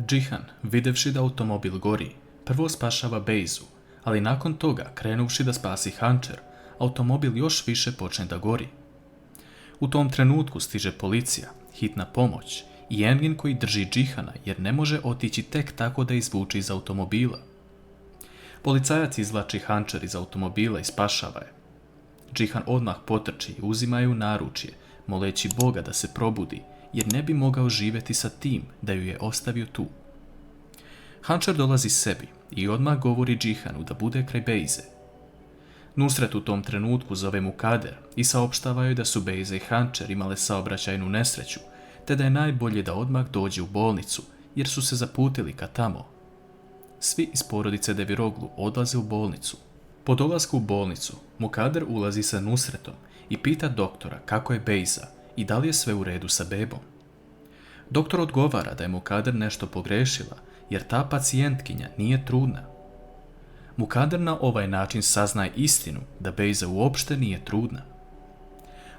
Džihan, videvši da automobil gori, prvo spašava Bejzu, ali nakon toga, krenuvši da spasi Hančer, automobil još više počne da gori. U tom trenutku stiže policija, hitna pomoć i Engin koji drži Džihana jer ne može otići tek tako da izvuče iz automobila. Policajac izvlači Hančer iz automobila i spašava je. Džihan odmah potrči i uzima je u naručje, moleći Boga da se probudi, jer ne bi mogao živjeti sa tim da ju je ostavio tu. Hančer dolazi sebi i odmah govori Džihanu da bude kraj Bejze. Nusret u tom trenutku zove mu Kader i saopštava joj da su Bejza i Hančer imale saobraćajnu nesreću, te da je najbolje da odmah dođe u bolnicu, jer su se zaputili ka tamo. Svi iz porodice Deviroglu odlaze u bolnicu. Po dolasku u bolnicu, Mukader ulazi sa Nusretom i pita doktora kako je Bejza i da li je sve u redu sa bebom. Doktor odgovara da je Mukader nešto pogrešila, jer ta pacijentkinja nije trudna. Mukader na ovaj način saznaje istinu da Bejza uopšte nije trudna.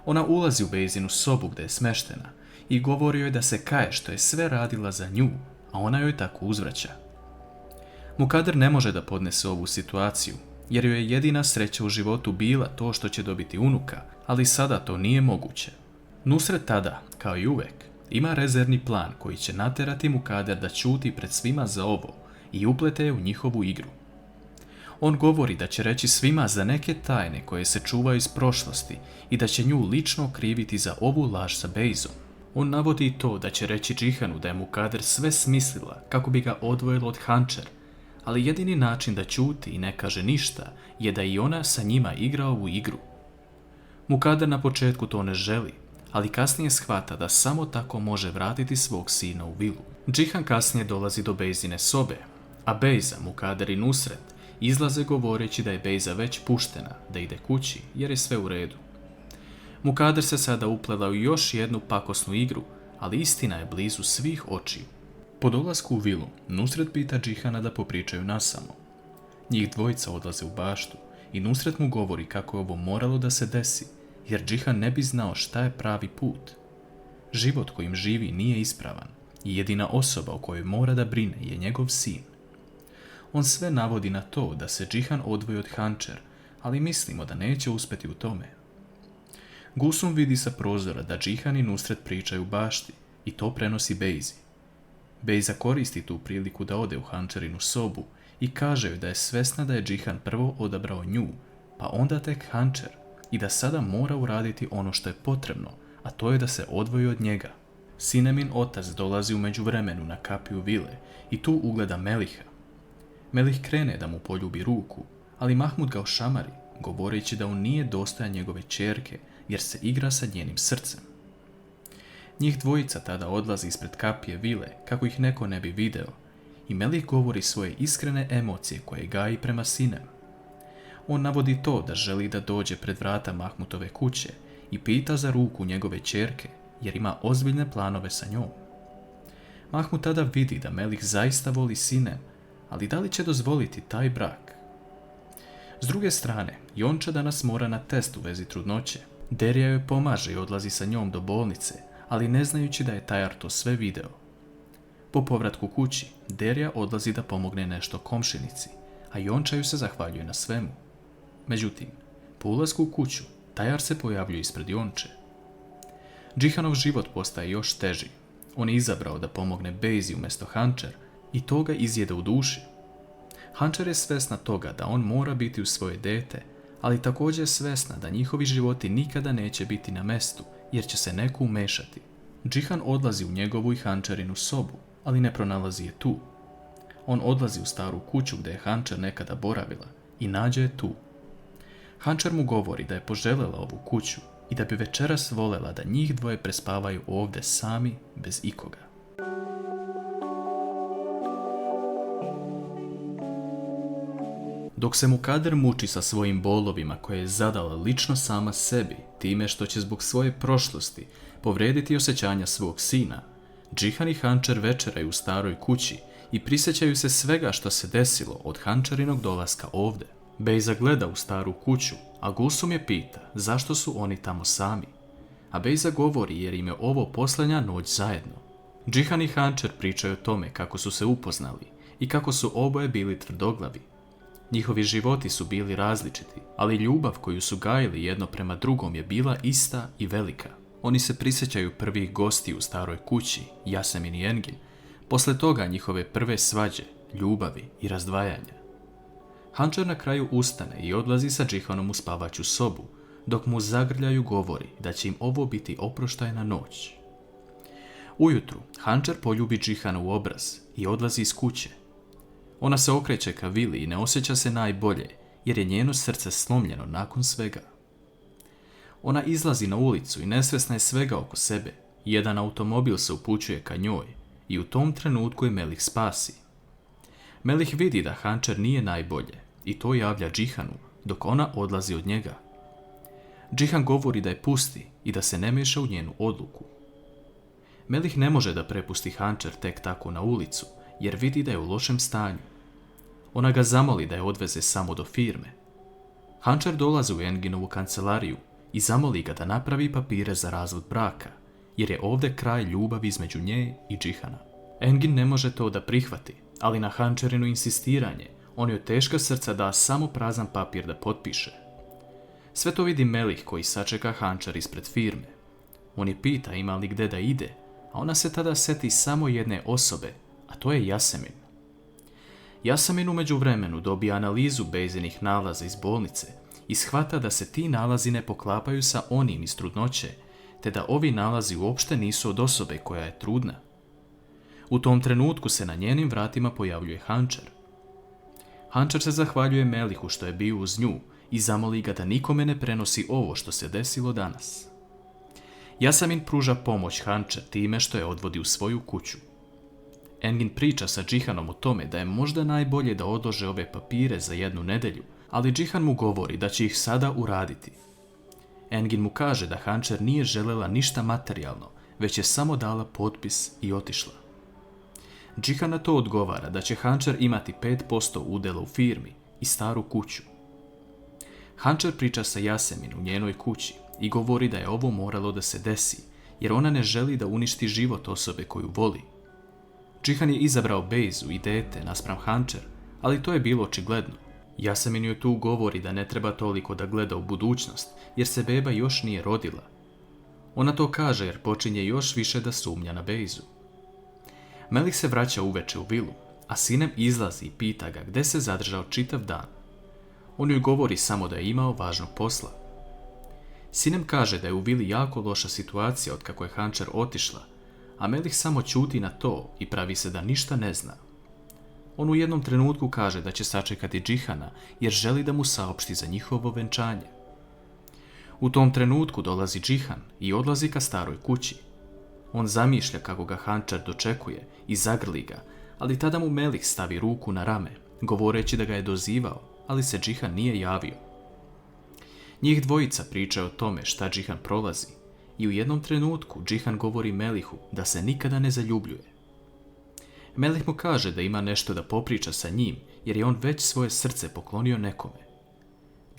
Ona ulazi u Bejzinu sobu gdje je smeštena i govori joj da se kaje što je sve radila za nju, a ona joj tako uzvraća. Mukader ne može da podnese ovu situaciju, jer joj je jedina sreća u životu bila to što će dobiti unuka, ali sada to nije moguće. Nusret tada, kao i uvek, ima rezervni plan koji će naterati Mukader da ćuti pred svima za ovo i uplete je u njihovu igru. On govori da će reći svima za neke tajne koje se čuvaju iz prošlosti i da će nju lično kriviti za ovu laž sa Bejzom. On navodi i to da će reći Džihanu da je Mukader sve smislila kako bi ga odvojila od Hančer, ali jedini način da ćuti i ne kaže ništa je da i ona sa njima igra ovu igru. Mukader na početku to ne želi, ali kasnije shvata da samo tako može vratiti svog sina u vilu. Džihan kasnije dolazi do Bejzine sobe, a Bejza, Mukader i Nusret izlaze govoreći da je Bejza već puštena, da ide kući jer je sve u redu. Mukader se sada uplela u još jednu pakosnu igru, ali istina je blizu svih očiju. Po dolasku u vilu, Nusret pita Džihana da popričaju nasamo. Njih dvojica odlaze u baštu i Nusret mu govori kako je ovo moralo da se desi, jer Džihan ne bi znao šta je pravi put. Život kojim živi nije ispravan i jedina osoba o kojoj mora da brine je njegov sin. On sve navodi na to da se Džihan odvoji od Hančer, ali mislimo da neće uspjeti u tome. Gusum vidi sa prozora da Džihan i Nusret pričaju u bašti i to prenosi Bejzi. Bejza koristi tu priliku da ode u Hančerinu sobu i kaže joj da je svesna da je Džihan prvo odabrao nju, pa onda tek Hančer i da sada mora uraditi ono što je potrebno, a to je da se odvoji od njega. Sinemin otac dolazi u međuvremenu na kapiju vile i tu ugleda Meliha. Melih krene da mu poljubi ruku, ali Mahmud ga ošamari, govoreći da on nije dostojan njegove ćerke jer se igra sa njenim srcem. Njih dvojica tada odlazi ispred kapije vile kako ih neko ne bi video i Melih govori svoje iskrene emocije koje gaji prema sinem. On navodi to da želi da dođe pred vrata Mahmutove kuće i pita za ruku njegove ćerke jer ima ozbiljne planove sa njom. Mahmut tada vidi da Melih zaista voli sinem, ali da li će dozvoliti taj brak? S druge strane, Jonča danas mora na test u vezi trudnoće. Derija joj pomaže i odlazi sa njom do bolnice, ali ne znajući da je Tajar to sve video. Po povratku kući, Derija odlazi da pomogne nešto komšinici, a Jonča ju se zahvaljuje na svemu. Međutim, po ulasku u kuću, Tajar se pojavljuje ispred Jonče. Džihanov život postaje još teži. On je izabrao da pomogne Bejzi umjesto Hančer i to ga izjede u duši. Hančer je svesna toga da on mora biti uz svoje dete, ali također je svesna da njihovi životi nikada neće biti na mestu, jer će se neko umešati. Džihan odlazi u njegovu i Hančerinu sobu, ali ne pronalazi je tu. On odlazi u staru kuću gdje je Hančer nekada boravila i nađe je tu. Hančer mu govori da je poželjela ovu kuću i da bi večeras volela da njih dvoje prespavaju ovdje sami, bez ikoga. Dok se Mukader muči sa svojim bolovima koje je zadala lično sama sebi, time što će zbog svoje prošlosti povrijediti osjećanja svog sina, Džihan i Hančer večeraju u staroj kući i prisjećaju se svega što se desilo od Hančerinog dolaska ovdje. Bejza gleda u staru kuću, a Gusum je pita zašto su oni tamo sami. A Bejza govori jer im je ovo posljednja noć zajedno. Džihan i Hančer pričaju o tome kako su se upoznali i kako su oboje bili tvrdoglavi. Njihovi životi su bili različiti, ali ljubav koju su gajili jedno prema drugom je bila ista i velika. Oni se prisjećaju prvih gosti u staroj kući, Yasemin i Engin, posle toga njihove prve svađe, ljubavi i razdvajanja. Hančer na kraju ustane i odlazi sa Džihanom u spavaću sobu, dok mu zagrljaju govori da će im ovo biti oproštajna noć. Ujutru Hančer poljubi Džihana u obraz i odlazi iz kuće. Ona se okreće ka vili i ne osjeća se najbolje, jer je njeno srce slomljeno nakon svega. Ona izlazi na ulicu i nesvjesna je svega oko sebe. Jedan automobil se upućuje ka njoj i u tom trenutku je Melih spasi. Melih vidi da Hančer nije najbolje i to javlja Džihanu, dok ona odlazi od njega. Džihan govori da je pusti i da se ne miješa u njenu odluku. Melih ne može da prepusti Hančer tek tako na ulicu, jer vidi da je u lošem stanju. Ona ga zamoli da je odveze samo do firme. Hančer dolazi u Enginovu kancelariju i zamoli ga da napravi papire za razvod braka, jer je ovdje kraj ljubavi između nje i Džihana. Engin ne može to da prihvati, ali na Hančerino insistiranje on joj teška srca da samo prazan papir da potpiše. Sve to vidi Melih koji sačeka Hančer ispred firme. On je pita ima li gde da ide, a ona se tada seti samo jedne osobe, a to je Yasemin. Yasemin u međuvremenu dobija analizu Bejzinih nalaza iz bolnice i shvata da se ti nalazi ne poklapaju sa onim iz trudnoće, te da ovi nalazi uopšte nisu od osobe koja je trudna. U tom trenutku se na njenim vratima pojavljuje Hančer. Hančer se zahvaljuje Melihu što je bio uz nju i zamoli ga da nikome ne prenosi ovo što se desilo danas. Yasemin pruža pomoć Hančer time što je odvodi u svoju kuću. Engin priča sa Džihanom o tome da je možda najbolje da odlože ove papire za 1 nedelju, ali Džihan mu govori da će ih sada uraditi. Engin mu kaže da Hančer nije želela ništa materijalno, već je samo dala potpis i otišla. Džihan na to odgovara da će Hančer imati 5% udjela u firmi i staru kuću. Hančer priča sa Yasemin u njenoj kući i govori da je ovo moralo da se desi, jer ona ne želi da uništi život osobe koju voli. Džihan je izabrao Bejzu i dete naspram Hančer, ali to je bilo očigledno. Yasemin joj tu govori da ne treba toliko da gleda u budućnost, jer se beba još nije rodila. Ona to kaže jer počinje još više da sumnja na Bejzu. Melih se vraća uveče u vilu, a Sinem izlazi i pita ga gde se zadržao čitav dan. On joj govori samo da je imao važnog posla. Sinem kaže da je u vili jako loša situacija od kako je Hančer otišla, a Melih samo ćuti na to i pravi se da ništa ne zna. On u jednom trenutku kaže da će sačekati Džihana jer želi da mu saopšti za njihovo venčanje. U tom trenutku dolazi Džihan i odlazi ka staroj kući. On zamišlja kako ga Hančer dočekuje i zagrli ga, ali tada mu Melih stavi ruku na rame, govoreći da ga je dozivao, ali se Džihan nije javio. Njih dvojica pričaju o tome šta Džihan prolazi i u jednom trenutku Džihan govori Melihu da se nikada ne zaljubljuje. Melih mu kaže da ima nešto da popriča sa njim jer je on već svoje srce poklonio nekome.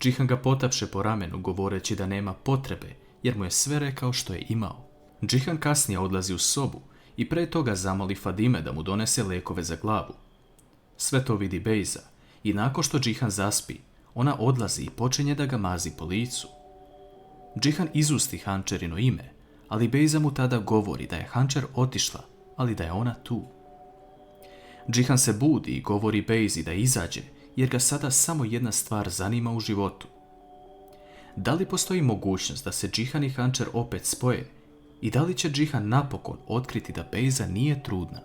Džihan ga potapše po ramenu govoreći da nema potrebe jer mu je sve rekao što je imao. Džihan kasnije odlazi u sobu i pre toga zamoli Fadime da mu donese lekove za glavu. Sve to vidi Bejza i nakon što Džihan zaspi, ona odlazi i počinje da ga mazi po licu. Džihan izusti Hančerino ime, ali Bejza mu tada govori da je Hančer otišla, ali da je ona tu. Džihan se budi i govori Bejzi da izađe, jer ga sada samo jedna stvar zanima u životu. Da li postoji mogućnost da se Džihan i Hančer opet spoje i da li će Džihan napokon otkriti da Bejza nije trudna?